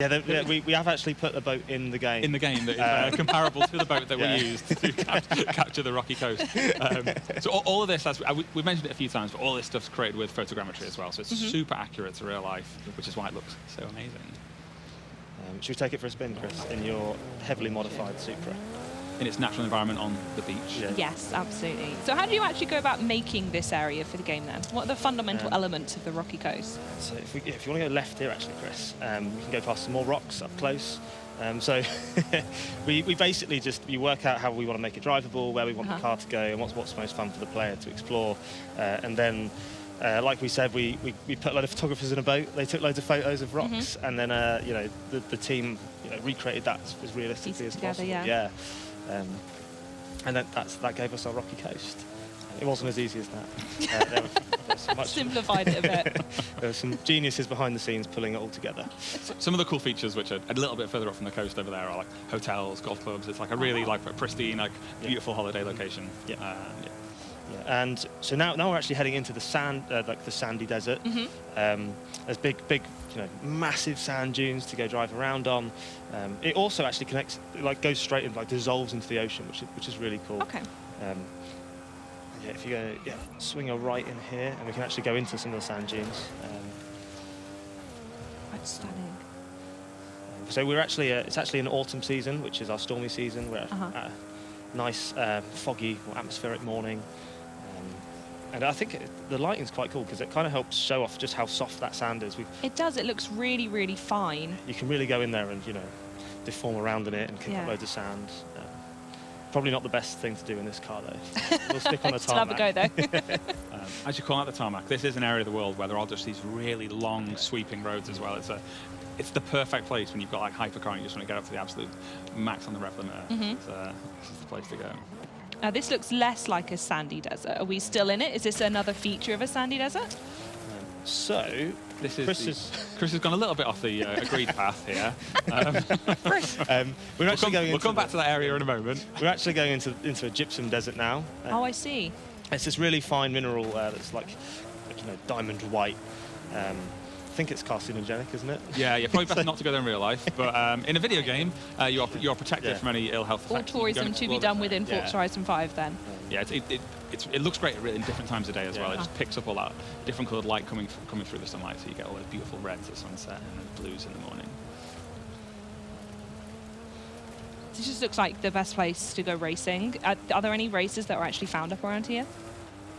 Yeah, we have actually put the boat in the game. In the game that is comparable to the boat that we used to capture the rocky coast. So all of this, we've mentioned it a few times, but all this stuff's created with photogrammetry as well. So it's super accurate to real life, which is why it looks so amazing. Should we take it for a spin, Chris, in your heavily modified Supra? In its natural environment on the beach. Yeah. Yes, absolutely. So how do you actually go about making this area for the game then? What are the fundamental elements of the rocky coast? So if you want to go left here, actually, Chris, we can go past some more rocks up close. So we basically you work out how we want to make it drivable, where we want the car to go, and what's most fun for the player to explore. And then, like we said, we put a lot of photographers in a boat. They took loads of photos of rocks, and then you know, the team recreated that as realistically as possible. Yeah. And then that gave us our rocky coast. It wasn't as easy as that. There was so much simplified it a bit. There were some geniuses behind the scenes pulling it all together. Some of the cool features, which are a little bit further up from the coast over there, are like hotels, golf clubs. It's like a really pristine, beautiful holiday location. Yeah. And so now we're actually heading into the sand, like the sandy desert. There's big, massive sand dunes to go drive around on. It also actually connects, goes straight and dissolves into the ocean, which is really cool. Okay. Yeah, if you go, swing a right in here, and we can actually go into some of the sand dunes. That's stunning. So we're actually, it's actually an autumn season, which is our stormy season. We're at a nice, foggy, atmospheric morning. And I think the lighting's quite cool because it kind of helps show off just how soft that sand is. It does. It looks really, really fine. You can really go in there and, deform around in it and kick up loads of sand. Probably not the best thing to do in this car, though. We'll stick on the tarmac. Still have a go, though. As you call out the tarmac, this is an area of the world where there are just these really long, sweeping roads as well. It's the perfect place when you've got hypercar and you just want to get up to the absolute max on the rev limiter. This is the place to go. This looks less like a sandy desert. Are we still in it? Is this another feature of a sandy desert? So this is Chris has gone a little bit off the agreed path here. We'll come back to that area in a moment. We're actually going into a gypsum desert now. Oh, I see. It's this really fine mineral that's like diamond white. I think it's carcinogenic, isn't it? Yeah, probably best not to go there in real life. But in a video game, you're protected from any ill health effects. Or tourism to be done within Forza Horizon 5 then. Yeah, it looks great in different times of day as well. It just picks up all that different coloured light coming through the sunlight, so you get all those beautiful reds at sunset and blues in the morning. This just looks like the best place to go racing. Are there any races that are actually found up around here?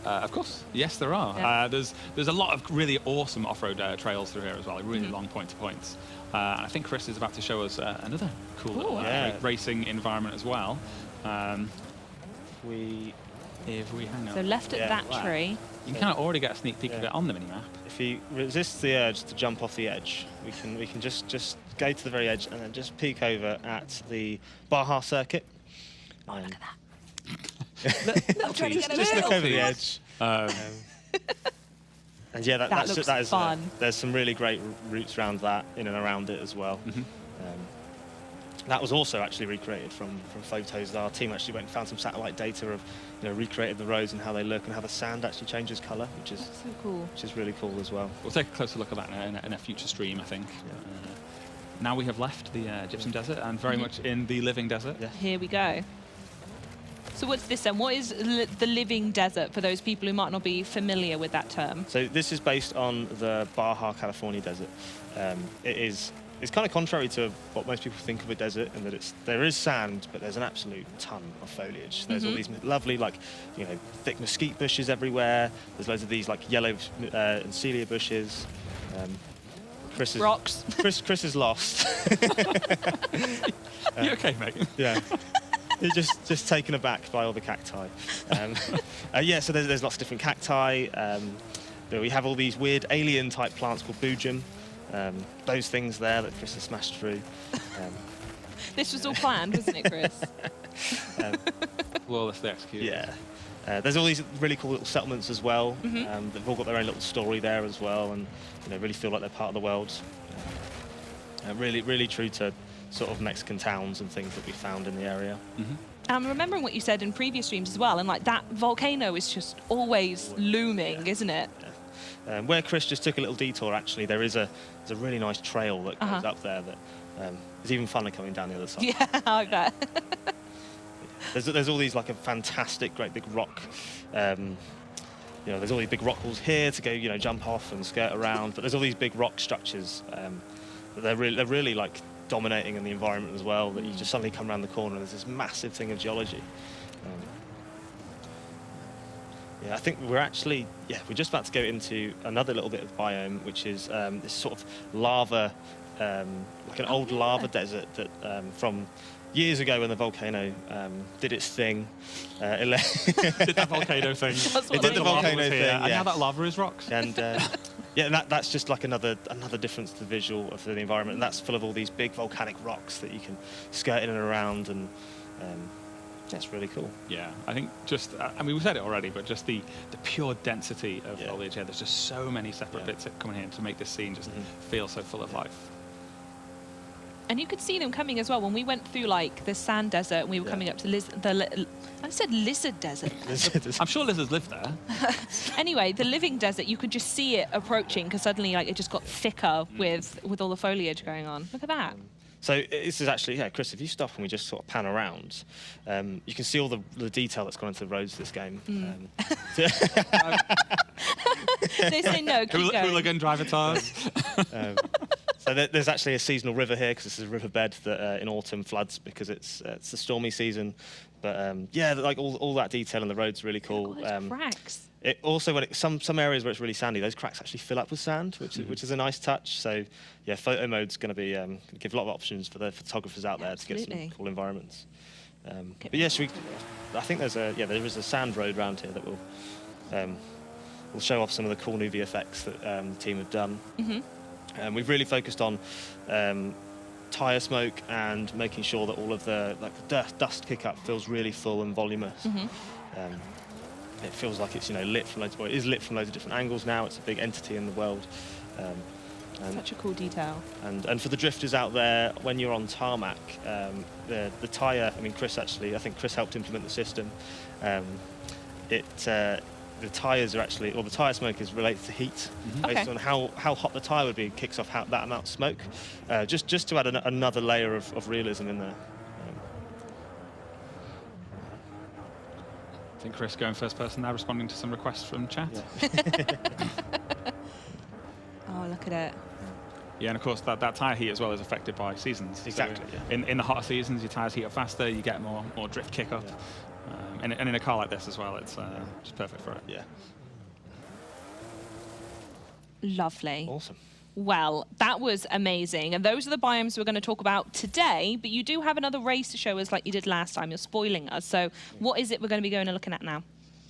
Of course, yes, there are. Yeah. There's a lot of really awesome off-road trails through here as well, really long point-to-points. And I think Chris is about to show us another cool little racing environment as well. If we hang on. So left at that tree. You can kind of already get a sneak peek of it on the minimap. If you resist the urge to jump off the edge, we can just go to the very edge and then just peek over at the Baja circuit. Oh, look at that. Just look over the edge. And yeah, that is fun. There's some really great routes around that, in and around it as well. That was also actually recreated from photos. Our team actually went and found some satellite data of recreated the roads and how they look and how the sand actually changes colour, which is so cool. Which is really cool as well. We'll take a closer look at that in a future stream, I think. Now we have left the gypsum desert and very much in the living desert. Here we go. So what's this then? What is the living desert for those people who might not be familiar with that term? So this is based on the Baja California desert. It's kind of contrary to what most people think of a desert, in that there is sand, but there's an absolute ton of foliage. There's all these lovely, thick mesquite bushes everywhere. There's loads of these yellow and celia bushes. Rocks. Chris is lost. You okay, mate? Yeah. You're just taken aback by all the cacti. So there's lots of different cacti. We have all these weird alien-type plants called boojum. Those things there that Chris has smashed through. This was all planned, wasn't it, Chris? Flawlessly executed. Yeah. There's all these really cool little settlements as well. They've all got their own little story there as well, and really feel like they're part of the world. Really, really true to sort of Mexican towns and things that we found in the area. I'm remembering what you said in previous streams as well, and that volcano is just always looming, isn't it? Where Chris just took a little detour, actually, there's a really nice trail that goes up there that is even funner coming down the other side. Yeah, I bet. There's all these like a fantastic, great big rock. You know, there's all these big rock walls here to go, you know, jump off and skirt around. But there's all these big rock structures that they're really like dominating in the environment as well. That you just suddenly come around the corner and there's this massive thing of geology. Yeah, I think we're just about to go into another little bit of biome, which is this sort of lava, like an old lava desert that from years ago when the volcano did its thing. Did that volcano thing. It did the volcano thing, And yeah. now that lava is rocks. And yeah, and that's just like another difference to the visual of the environment. And that's full of all these big volcanic rocks that you can skirt in and around, and that's really cool. Yeah, I think just, I mean, we've said it already, but just the pure density of foliage here. There's just so many separate bits coming here to make this scene just feel so full of life. And you could see them coming as well when we went through like the sand desert and we were coming up to I said lizard desert. I'm sure lizards live there. Anyway, the living desert, you could just see it approaching because suddenly like it just got thicker with all the foliage going on. Look at that. So this is actually, Chris, if you stop and we just sort of pan around, you can see all the detail that's gone into the roads of this game. They say no, keep going. Hooligan driver tires. So there's actually a seasonal river here because this is a riverbed that in autumn floods because it's the stormy season. But yeah, like all that detail on the road's really cool. Cracks. It also, when some areas where it's really sandy, those cracks actually fill up with sand, which is a nice touch. So yeah, photo mode's going to be give a lot of options for the photographers out there to get some cool environments. But yeah, I think there is a sand road around here that will show off some of the cool new VFX that the team have done. We've really focused on tyre smoke and making sure that all of the dust kick-up feels really full and voluminous. It feels like it's lit from loads of different angles now. It's a big entity in the world. Such a cool detail. And for the drifters out there, when you're on tarmac, the tyre, I mean, I think Chris helped implement the system. The tyres are actually, or the tyre smoke is related to heat, based on how hot the tyre would be. It kicks off that amount of smoke, just to add another layer of realism in there. I think Chris going first person now, responding to some requests from chat. Oh, look at it. Yeah, and of course that tyre heat as well is affected by seasons. Exactly. So in the hotter seasons, your tyres heat up faster, you get more drift kick up. And in a car like this as well, it's just perfect for it. Yeah. Lovely. Awesome. Well, that was amazing. And those are the biomes we're going to talk about today. But you do have another race to show us like you did last time. You're spoiling us. So what is it we're going to be going and looking at now?